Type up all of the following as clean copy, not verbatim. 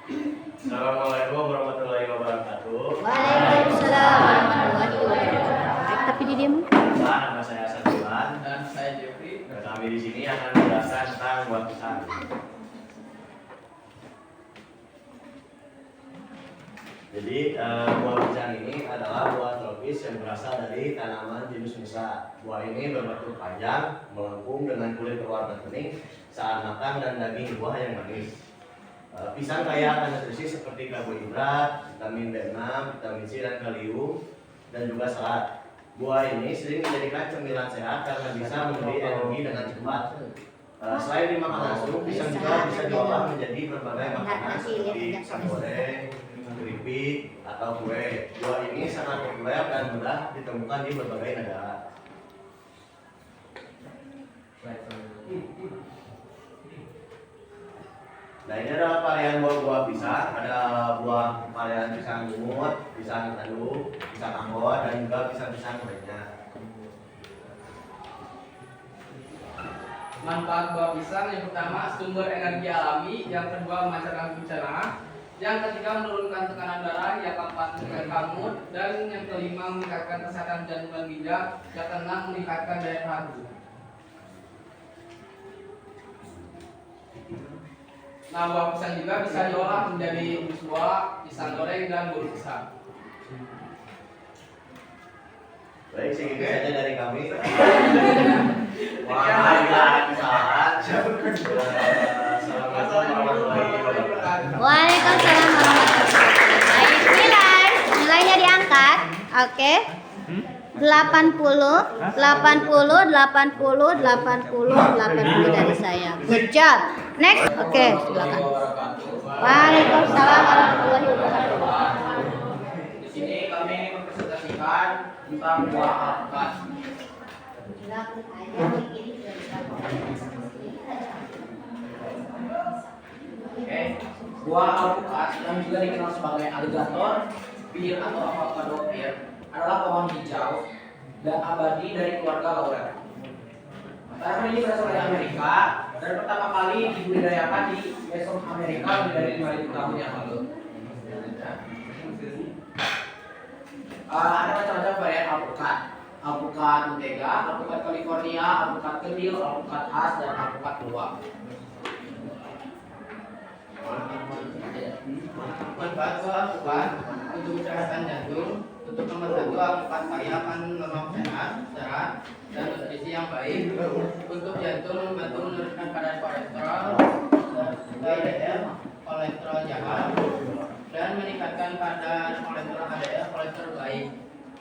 Assalamualaikum warahmatullahi wabarakatuh. Waalaikumsalam warahmatullahi wabarakatuh. Tapi di diam. Nama saya Sadiwan Dan saya Jeffrey. dan kami di sini akan menjelaskan tentang buah pisang. Jadi buah pisang ini adalah buah tropis yang berasal dari tanaman jenis Musa. Buah ini berbentuk panjang, melengkung dengan kulit berwarna kuning saat matang dan daging buah yang manis. Pisang kaya akan nutrisi seperti karbohidrat, vitamin B6, vitamin C dan kalium, dan juga serat. Buah ini sering dijadikan cemilan sehat karena bisa memberi energi dengan cepat. Selain dimakan langsung, pisang juga bisa diolah menjadi berbagai makanan seperti pisang goreng, keripik, atau kue. Buah ini sangat populer dan mudah ditemukan di berbagai negara. Nah, ini adalah varian buah-buah pisang. Ada buah varian pisang lumut, pisang tanduk, pisang ambon, dan juga pisang-pisang lainnya. Manfaat buah pisang yang pertama sumber energi alami, yang kedua melancarkan pencernaan, yang ketiga menurunkan tekanan darah, yang keempat meningkatkan mood, dan yang kelima meningkatkan kesehatan jantung dan ginjal, yang keenam meningkatkan daya tahan tubuh. Nah, buah pisang juga bisa diolah menjadi jus buah, pisang goreng, dan bolu pisang. Baik, segitu saja dari kami. Wah, bila ada kesalahan. Assalamualaikum warahmatullahi wabarakatuh. Waalaikumsalam warahmatullahi wabarakatuh. Baik, nilainya diangkat. Oke. 80, 80, 80, 80 dari saya. Good job. Next. Oke, silakan. Waalaikumsalam warahmatullahi wabarakatuh. Di sini kami mempresentasikan tentang buah alpukat. Oke, buah alpukat yang juga dikenal sebagai aligator pear atau avocado pear adalah pohon hijau dan abadi dari keluarga laurel. Tanaman ini berasal dari Amerika dan pertama kali dibudidayakan di Mesoamerika lebih dari 5.000 tahun yang lalu. Ada macam-macam varian alpukat. Alpukat mentega, alpukat California, alpukat kedil, alpukat khas, dan alpukat luwak. Manfaat buah alpukat untuk kesehatan jantung. Untuk nomor 1, alpukat kaya akan lemak sehat, serat, dan nutrisi yang baik. Untuk jantung membantu menurunkan kadar kolesterol, LDL, kolesterol jahat, dan meningkatkan kadar kolesterol HDL, kolesterol baik.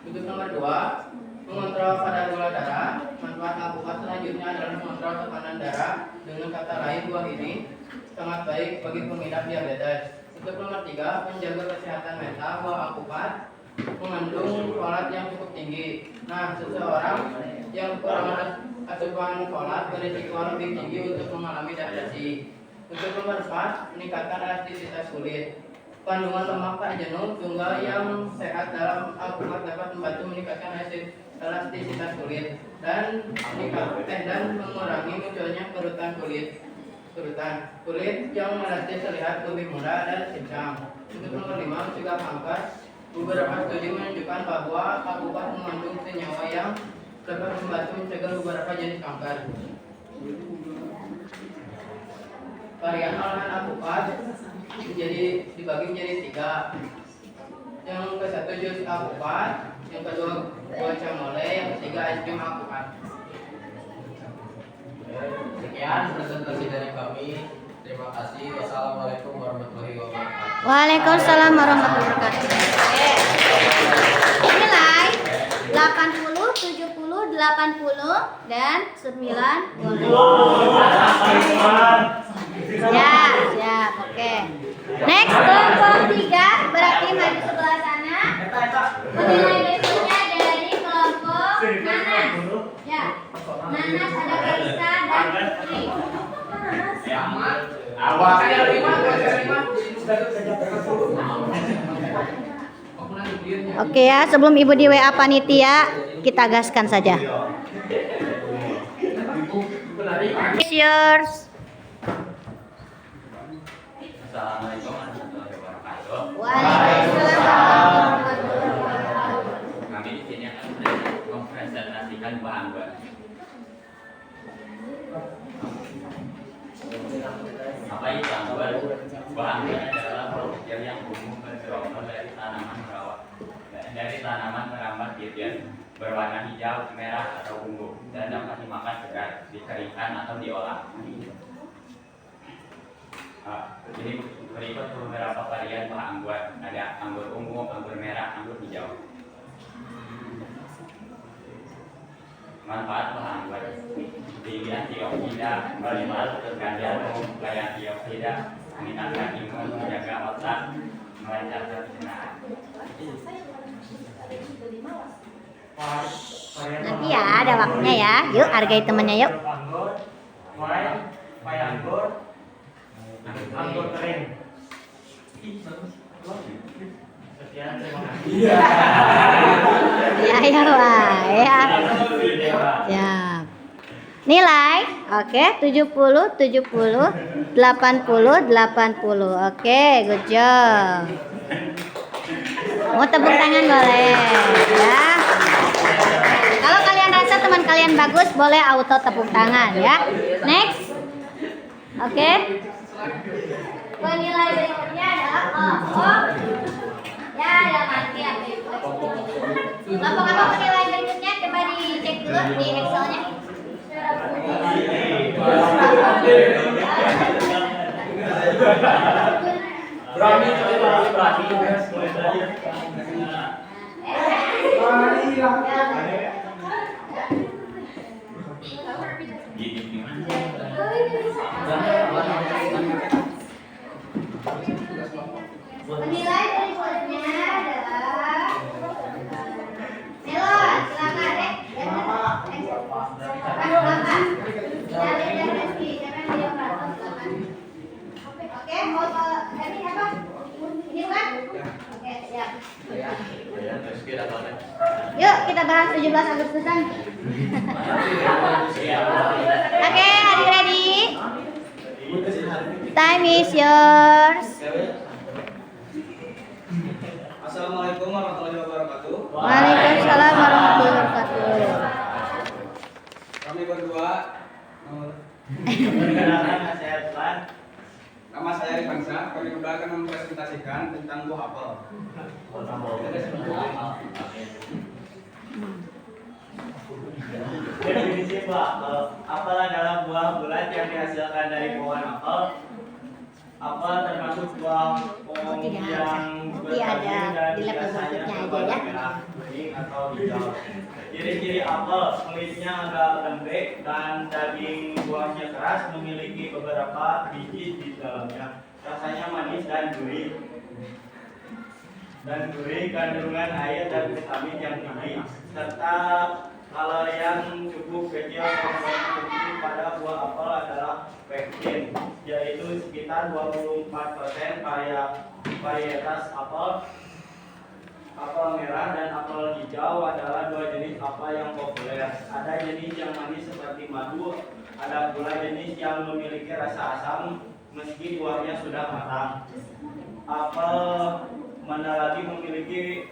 Untuk nomor 2, mengontrol kadar gula darah. Manfaat alpukat selanjutnya adalah mengontrol tekanan darah. Dengan kata lain, buah ini sangat baik bagi pengidap diabetes. Untuk nomor 3, menjaga kesehatan mental. Buah alpukat mengandung folat yang cukup tinggi. Nah, seseorang yang kekurangan asupan folat berisiko lebih tinggi untuk mengalami depresi. Untuk nomor 4, meningkatkan elastisitas kulit. Kandungan lemak tak jenuh tunggal yang sehat dalam alpukat dapat membantu meningkatkan elastisitas kulit dan mengurangi munculnya kerutan kulit. Kulit yang elastis terlihat lebih muda dan sincang. Untuk nomor 5, mencegah kanker. Beberapa studi menunjukkan bahwa alpukat mengandung senyawa yang dapat membantu mencegah beberapa jenis kanker. Varian olahan alpukat dibagi menjadi 3. Yang ke-1 jus alpukat, yang kedua buah camole, yang ketiga es krim alpukat. Sekian presentasi dari kami. Terima kasih. Wassalamualaikum warahmatullahi wabarakatuh. Waalaikumsalam warahmatullahi wabarakatuh. Nilai 80, 70, 80, dan 90. Ya, siap. Oke. Next, kelompok 3 berarti maju sebelah sana. Penilai berikutnya dari kelompok Nanas. Ya, Nanas ada Kalisa dan Putri. Oke ya, sebelum Ibu di WA panitia, kita gaskan saja. It's yours. Assalamualaikum warahmatullahi wabarakatuh. Waalaikumsalam warahmatullahi wabarakatuh. Kami di sini akan mempresentasikan bahan buat. Apa itu bahan buat? Bahan buat adalah produk yang umum berasal dari tanaman merambat bijian berwarna hijau, merah atau ungu dan dapat dimakan segar, dikeringkan atau diolah. Jadi berikut beberapa varian bahan buat, ada anggur ungu, anggur merah, anggur hijau. Manfaat bahan buat: tinggi antioksida, minimal terkandung gaya antioksida, meningkatkan imun, menjaga otak, melancarkan pencernaan. Nanti ya ada waktunya ya. Yuk hargai temennya yuk. Anggur, wine, anggur, anggur kering. Sekian, terima kasih. Ya ya Wak, ya. Siap. Nilai, oke, 70, 70, 80, 80. Oke, good job. Mau tepuk tangan boleh, ya. Kalau kalian rasa teman kalian bagus, boleh auto tepuk tangan, ya. Next. Oke. Penilai berikutnya adalah kelompok. Ya, ada mati ya. Kelompok penilai berikutnya coba dicek dulu di Excelnya. Penilai berikutnya adalah Melon, silakan deh. Oke, mau ini apa? Ini kan? Oke, siap. Yuk kita bahas 17 Agustusan. Oke, ready? Time is yours. Assalamualaikum warahmatullahi wabarakatuh. Waalaikumsalam warahmatullahi wabarakatuh. Kami berdua Perkenalkan, saya Tuan. nama saya Rifangsa. Kami berdua akan mempresentasikan tentang buah apel. Definisi buah apel. Apel adalah buah bulat yang dihasilkan dari pohon apel. Apel termasuk buah pohon Tidak, yang nanti ada dan di laptop biasanya berikutnya aja berwarna ya. merah, kuning atau hijau. Ciri-ciri apel: kulitnya agak lembek dan daging buahnya keras, memiliki beberapa biji di dalamnya. Rasanya manis dan gurih. Kandungan air dan vitamin yang tinggi, serta kalori yang cukup kecil. Konsumsi pada buah apel adalah pektin, yaitu sekitar 24%. Varietas apel merah dan apel hijau adalah dua jenis apel yang populer. Ada jenis yang manis seperti madu, ada pula jenis yang memiliki rasa asam meski buahnya sudah matang. Apel mana lagi memiliki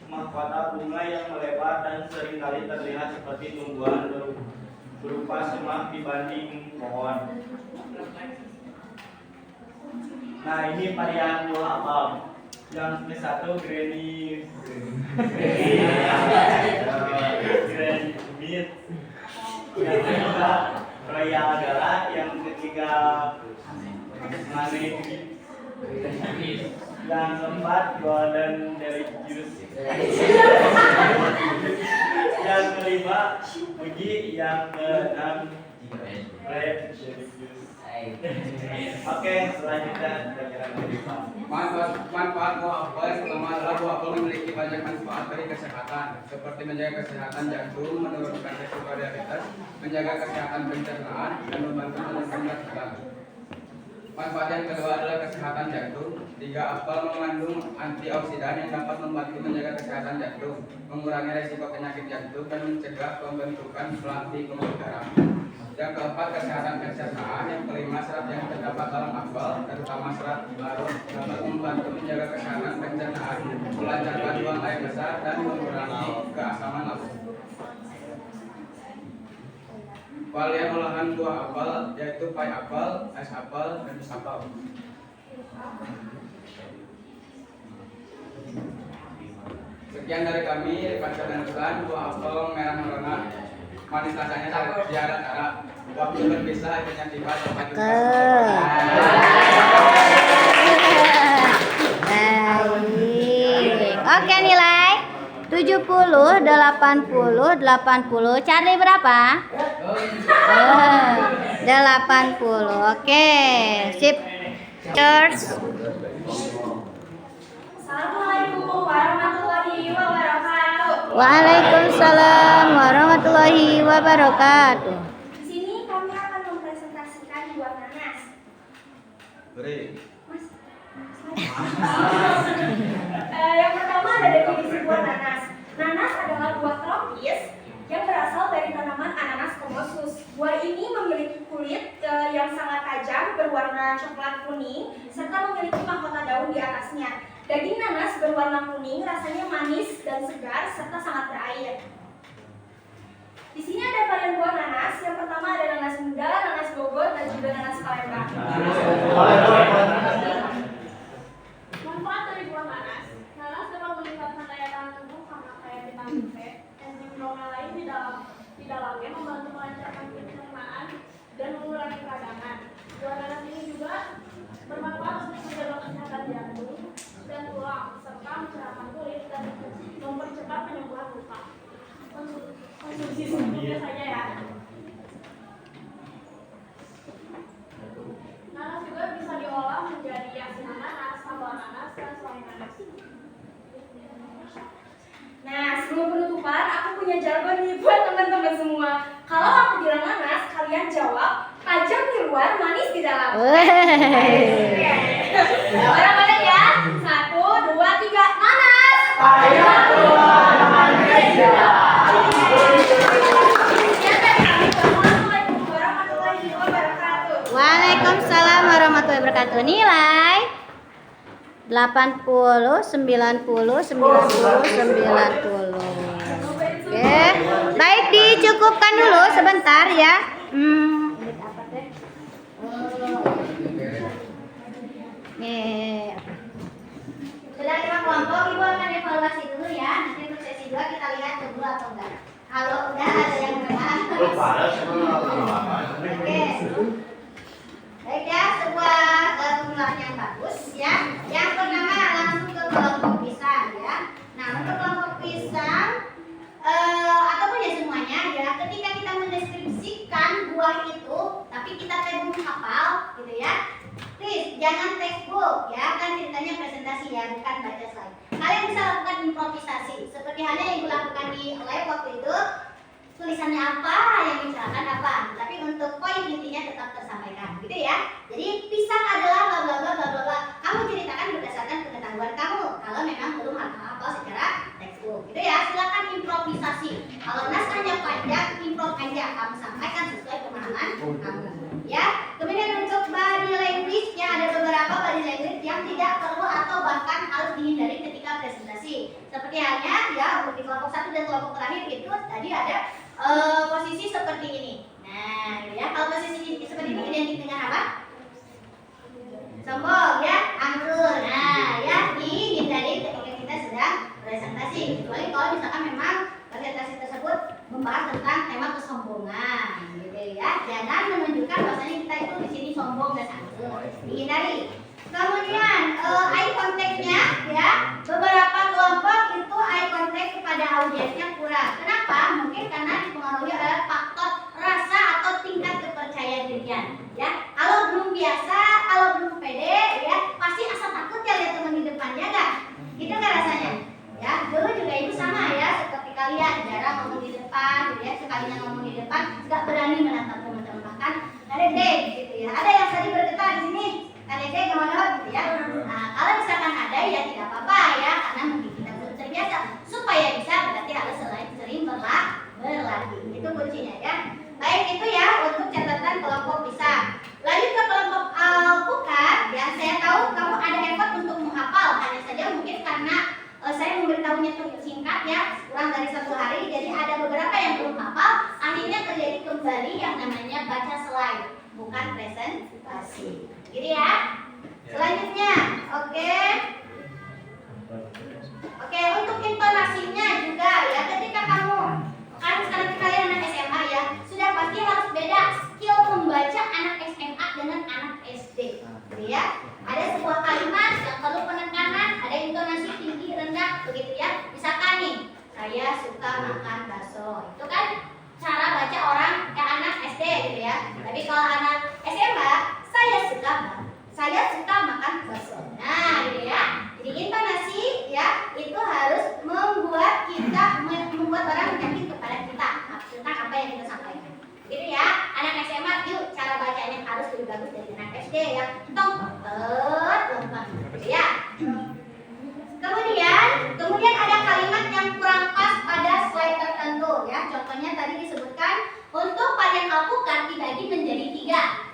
mahkota bunga yang melebar dan seringkali terlihat seperti tumbuhan berupa semak dibanding pohon. Nah, ini varian buah apel. Yang ke-1 Granny Smith. Yang kedua Royal Gala. Yang ketiga Money. Yang keempat Golden Delicious. Yang kelima Fuji. Yang keenam Red Delicious. Oke, selanjutnya Manfaat buah apel yang pertama adalah buah apel memiliki banyak manfaat bagi kesehatan, seperti menjaga kesehatan jantung, menurunkan risiko diabetes, menjaga kesehatan pencernaan, dan membantu menurunkan berat badan. Manfaat yang kedua adalah kesehatan jantung. 3. Apel mengandung antioksidan yang dapat membantu menjaga kesehatan jantung, mengurangi risiko penyakit jantung, dan mencegah pembentukan pelanti pembuluh darah. Yang keempat, kesehatan pencernaan. Yang kelima, serat yang terdapat dalam apel, terutama serat larut, dapat membantu menjaga kesehatan pencernaan, melancarkan buang air besar, dan mengurangi keasaman lambung. Varian olahan buah apel yaitu pie apel, es apel, dan jus apel. Sekian dari kami, Rifansya dan Ruslan. Buah apel merah merona, manis rasanya tiada tara. Waktu berpisah akhirnya tiba. Sampai jumpa. Baik. Oke, nilai 70, 80, 80. Charlie berapa? 80. Oke, sip. Cheers. Assalamualaikum warahmatullahi wabarakatuh. Waalaikumsalam warahmatullahi wabarakatuh. Di sini kami akan mempresentasikan buah nanas. Beri. Mas. Yang pertama ada definisi buah nanas. Nanas adalah buah tropis yang berasal dari tanaman Ananas commosus. Buah ini memiliki kulit yang sangat tajam berwarna coklat kuning serta memiliki mahkota daun di atasnya. Daging nanas berwarna kuning, rasanya manis dan segar serta sangat berair. Di sini ada varian buah nanas. Yang pertama ada nanas muda, nanas Bogor, dan juga nanas Palembang. Manfaat dari buah nanas. Nanas dapat meningkatkan daya tahan tubuh karena kaya vitamin C. Enzim bromelain di dalamnya membantu melancarkan pencernaan dan mengurangi peradangan. Buah nanas ini juga bermanfaat untuk menjaga kesehatan jantung dan tulang, serta mencerahkan kulit dan mempercepat penyembuhan luka. Konsumsi secukupnya saja ya. Nanas juga bisa diolah menjadi asinan nanas, sambal nanas, dan selai nanas. Nah, sebelum penutupan, aku punya jawaban nih buat teman-teman semua. Kalau aku bilang nanas, kalian jawab tajam di luar, manis di dalam. Bareng-bareng ya. 1, 2, 3, nanas. Tajam di luar, manis di dalam. Assalamualaikum warahmatullahi wabarakatuh. Waalaikumsalam warahmatullahi wabarakatuh. Nilai 80, 90, 90, 90. Oke. Baik, dicukupkan dulu sebentar ya. Nih. Sudah 5 kelompok, Ibu akan evaluasi dulu ya. Nanti untuk sesi 2 kita lihat betul atau enggak. Kalau udah ada yang benar. Oke. Baik ya, sebuah pemulahan yang bagus ya. Yang pertama langsung ke kelompok pisang ya. Nah, untuk kelompok pisang ataupun ya semuanya ya, ketika kita mendeskripsikan buah itu, tapi kita belum hafal gitu ya. Please jangan textbook ya, kan ceritanya presentasi ya, bukan baca slide. Kalian bisa lakukan improvisasi seperti halnya yang dilakukan di lab waktu itu. Tulisannya apa, yang dibicarakan apa, tapi untuk poin intinya tetap tersampaikan, gitu ya. Jadi pisang adalah bla bla bla bla bla bla. Kamu ceritakan berdasarkan pengetahuan kamu. Kalau memang belum hafal secara textbook, gitu ya. Silakan improvisasi. Kalau naskahnya panjang, improv aja. Kamu sampaikan sesuai pemahaman kamu, ya. Kemudian untuk body language, yang ada beberapa body language yang tidak perlu atau bahkan harus dihindari ketika presentasi. Seperti halnya ya untuk di kelompok 1 dan kelompok terakhir itu tadi ada posisi seperti ini. Nah, ya, kalau posisi seperti ini identik dengan apa? Sombong ya, angkur. Nah, ya, dihindari ketika kita sedang presentasi. Kecuali kalau misalkan memang presentasi tersebut membahas tentang tema kesombongan, gitu ya. Jangan menunjukkan bahwasanya kita itu di sini sombong dan angkur. Dihindari. Kemudian eye contact-nya ya, beberapa kelompok itu eye contact kepada audiensnya kurang. Kenapa? Mungkin karena dipengaruhi oleh faktor rasa atau tingkat kepercayaan dirinya. Ya, kalau belum biasa, kalau belum pede, ya pasti asa takut ya lihat teman di depannya kan? Gitu kan rasanya? Ya, dulu juga itu sama ya, seperti kalian jarang ngomong di depan, gitu ya. Sekalinya ngomong di depan, nggak berani menatap teman-teman, bahkan ada deh, gitu ya. Ada yang tadi bergetar di sini. Kadang-kadang kemana gitu ya. Nah, kalau misalkan ada ya tidak apa-apa ya, karena mungkin kita belum terbiasa. Supaya bisa berarti harus sering berlatih. Itu kuncinya ya. Baik itu ya untuk buatan kelompok bisa. Lanjut ke kelompok alpukat, ya saya tahu kamu ada effort untuk menghafal, hanya saja mungkin karena saya memberitahunya singkat ya, kurang dari 1 hari, jadi ada beberapa yang belum hafal, akhirnya terjadi kembali yang namanya baca slide, bukan presentasi. Gitu ya. Selanjutnya, oke. Oke, untuk intonasinya juga ya, ketika kamu kan sekarang kalian anak SMA ya, sudah pasti harus beda skill membaca anak SMA dengan anak SD, gitu ya. Ada sebuah kalimat yang perlu penekanan, ada intonasi tinggi rendah, begitu ya. Misalkan nih, saya suka makan bakso, itu kan cara baca orang anak SD gitu ya. Tapi kalau anak SMA, saya suka makan bakso. Nah, gitu ya. Jadi intonasi ya itu harus membuat orang yakin kepada kita tentang apa yang kita sampaikan. Gitu ya. Anak SMA yuk cara bacanya harus lebih bagus dari anak SD ya. Lompat. Gitu ya. Kemudian ada kalimat yang kurang pas pada slide tertentu ya. Contohnya tadi disebutkan untuk varian alpukat dibagi menjadi 3.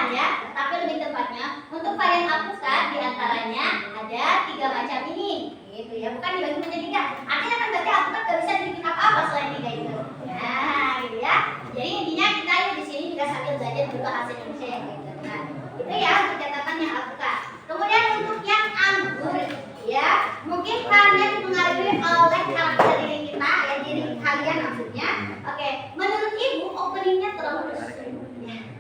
Ya, tapi lebih tepatnya untuk varian alpukat diantaranya ada 3 macam ini, gitu ya. Bukan dibagi menjadi 3. Artinya kan berarti alpukat gak bisa dibikin apa-apa selain 3 itu. Nah, gitu ya. Jadi intinya kita di sini juga sambil belajar juga bahasa Indonesia yang gitu. Nah, itu ya untuk catatan yang alpukat. Kemudian untuk yang anggur, ya, mungkin kalian dipengaruhi oleh karakter diri kita, ya diri kalian maksudnya. Oke, menurut ibu openingnya terlalu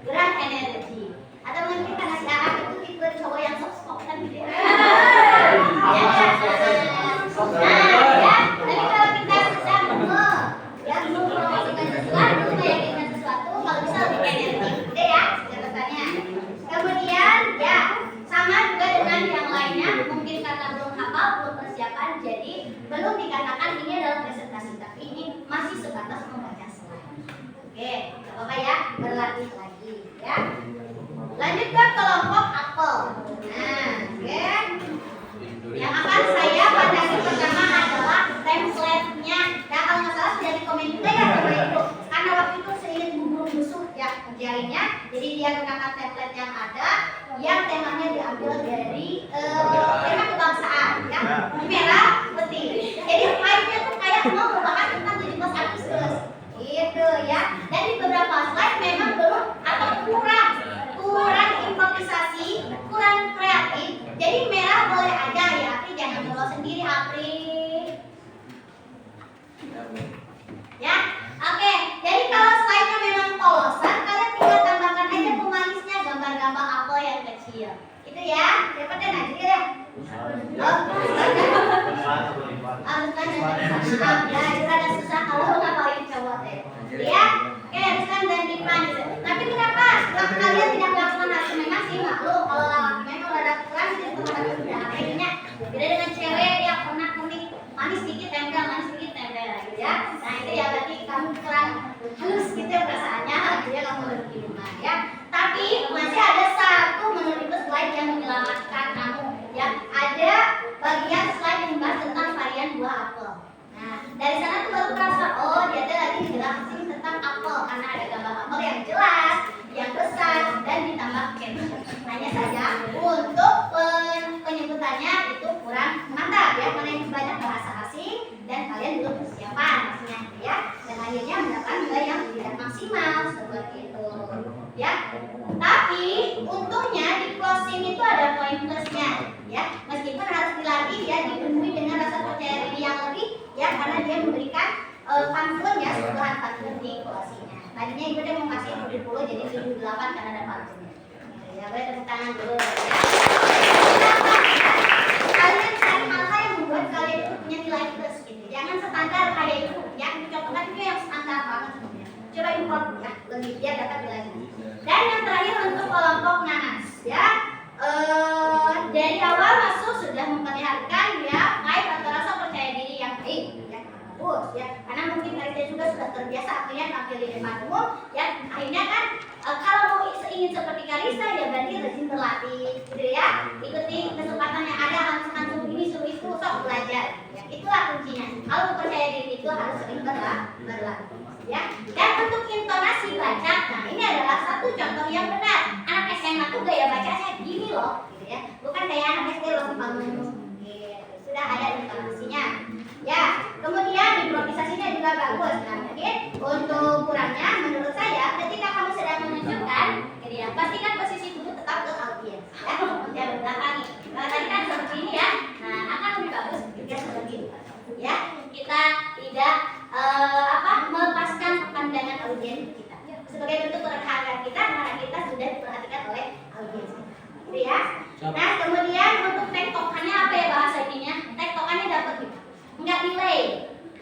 kurang energi. Atau mungkin karena si Arab itu tipe cowok yang sok-sok kan gitu ya. Tapi kalau kita sedang mempromosikan sesuatu, meyakinkan sesuatu, kalau bisa lebih energi, gitu ya catatannya. Kemudian ya sama juga dengan yang lainnya, mungkin karena belum hafal, belum persiapan, jadi belum dikatakan ini adalah presentasi, tapi ini masih sebatas membaca slide. Oke, gak apa-apa ya, berlatih lagi ya. Lanjut ke kelompok apel. Nah, oke. Yang akan saya pandangin pertama adalah template-nya. Nah, kalau nggak salah sudah dikomen juga ya sama ibu. Karena waktu itu seiring bubur busuk ya ngerjainnya, jadi dia gunakan template yang ada, yang temanya diambil dari tema kebangsaan, ya. Merah, putih. Jadi slide-nya tuh kayak mau membahas tentang 17 Agustus, gitu ya. Dan di beberapa slide memang belum atau kurang improvisasi, kurang kreatif. Jadi merah boleh aja ya, tapi jangan bawa sendiri Apri. Ya, oke. Jadi kalau slide-nya memang polosan, kalian tinggal tambahkan aja pemanisnya gambar-gambar apel yang kecil. Itu ya, daripada nanti ya. Ya, itu ada susah kalau ngapalin cowok teh. Ya, oke, haruskan dan dipanis. Tapi kenapa kalian tidak melakukan hal memang sih maklum kalau laki memang ada kurang itu sudah akhirnya beda dengan cewek yang pernah kuning manis sedikit tempel gitu ya. Nah itu ya berarti kamu kurang halus gitu ya perasaannya, akhirnya kamu lebih di rumah ya. Tapi masih ada satu menurut itu slide yang menyelamatkan kamu ya. Ada bagian slide yang membahas tentang varian buah apel. Nah dari sana tuh baru terasa oh dia tuh lagi ngejelasin tentang apel karena ada gambar apel yang jelas, yang besar dan ditambah caption. Hanya saja untuk penyebutannya itu kurang mantap ya, karena ini banyak bahasa asing dan kalian belum persiapan maksudnya ya. Dan akhirnya mendapatkan nilai yang tidak maksimal seperti itu ya. Tapi untungnya di closing itu ada poin plusnya ya. Meskipun harus dilatih ya, dipenuhi dengan rasa percaya diri yang lebih ya, karena dia memberikan pantun ya, sebuah pantun di closingnya. Tadinya ibu dia mau kasih 10 jadi 8 karena ada pantunnya. Ya, boleh tepuk tangan dulu ya. Kalian cari hal-hal yang membuat kalian itu punya nilai plus gitu. Jangan standar kayak itu. Yang dicontohkan itu yang standar banget sebenarnya. Coba import ya, lebih biar dapat nilai. Dan yang terakhir untuk kelompok nanas ya. Dari awal masuk sudah memperlihatkan ya vibe atau rasa percaya diri yang baik ya. Bagus ya, karena mungkin mereka juga sudah terbiasa akhirnya tampil di depan umum ya. Akhirnya kan kalau mau ingin seperti Karisa ya berarti rajin berlatih gitu ya. Ikuti kesempatan yang ada, langsung ini suruh itu sok belajar ya. Itulah kuncinya. Kalau percaya diri itu harus sering berlatih. ya. Dan untuk intonasi baca, nah ini adalah satu contoh yang benar. Anak SMA tuh gaya bacanya gini loh, gitu ya. Bukan kayak anak SD loh gitu. Sudah ada intonasinya. Ya, kemudian improvisasinya juga bagus. Nah, mungkin untuk kurangnya menurut saya ketika kamu sedang menunjukkan, gitu ya, pastikan posisi tubuh tetap ke audiens, ya. Jangan belakangi. Kalau tadi kan seperti ini ya. Nah, akan lebih bagus jika seperti itu. Ya, kita tidak melepaskan pandangan audiens kita. Sebagai bentuk penghargaan kita, karena kita sudah diperhatikan oleh audiens. Gitu ya. Nah, kemudian untuk tektokannya apa ya bahasa ininya? Tektokannya dapat gitu. Enggak delay,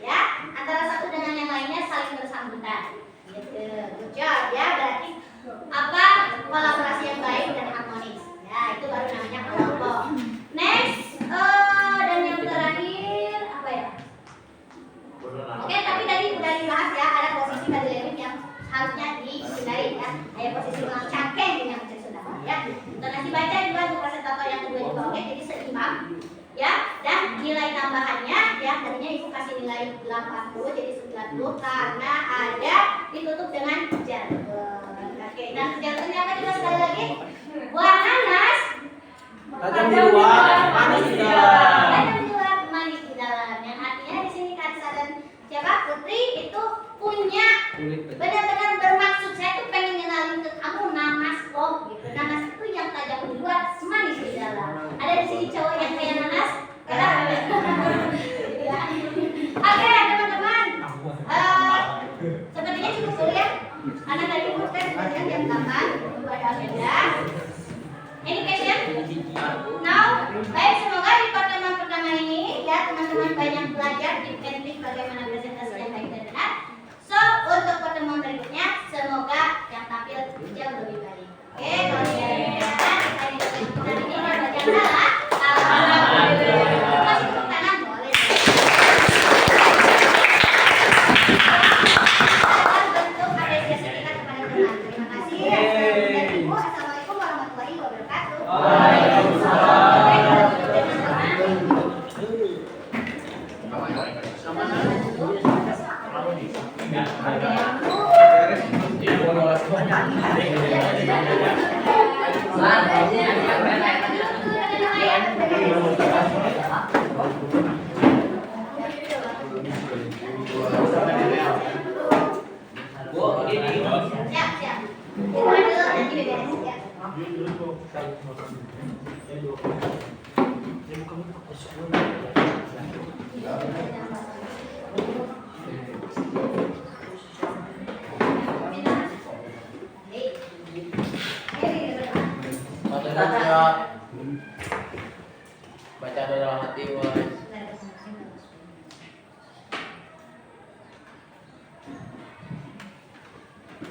ya. Antara satu dengan yang lainnya saling bersambungan. Gitu. Good job, ya. Berarti apa? Kolaborasi yang baik dan harmonis. Ya, itu baru namanya kelompok. Next, dan yang terakhir apa ya? Oke, tapi tadi udah dibahas ya, ada posisi body language yang harusnya dihindari ya. Ada posisi ulang cangkeng yang mencari saudara ya. Intonasi baca juga untuk presentator yang kedua juga oke, jadi seimbang ya. Dan nilai tambahannya ya, tadinya ibu kasih nilai 80 jadi 90 karena ada ditutup dengan jargon. Oke, nah jargonnya apa juga sekali lagi? Buah nanas Tajam di luar, manis di dalam. tajam di luar, manis di dalam. Yang artinya di sini Kansa dan siapa Putri itu punya benar-benar bermaksud, saya tuh pengen ngenalin ke kamu nanas loh gitu. Nanas itu yang tajam di luar, manis di dalam. Ada di sini cowok yang kayak nanas? Ada. Ya. Oke teman-teman, sepertinya cukup dulu ya. Anak dari umur kan sebenarnya jam 8 itu ada agenda. Any question? Now, baik, semoga di pertemuan pertama ini ya teman-teman banyak belajar di teknik bagaimana presentasi yang baik dan benar. So, untuk pertemuan berikutnya semoga yang tampil jauh lebih baik. Oke, kalau tidak ada kegiatan, kita di pertemuan ini belajar salah. Alhamdulillah. Masih tepuk tangan boleh. Dalam bentuk apresiasi kita kepada teman. Terima kasih. Assalamualaikum warahmatullahi wabarakatuh. Siap, siap. Kita dulu nanti beberes ya. Baca dalam hati wahai.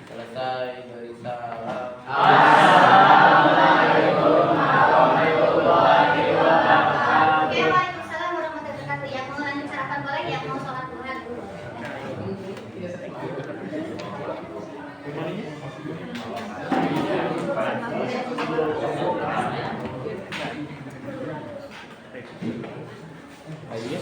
Selesai dari salam. Oke, waalaikumsalam warahmatullahi wabarakatuh. Yang mau lanjut sarapan boleh, yang mau sholat duha dulu. Ayo.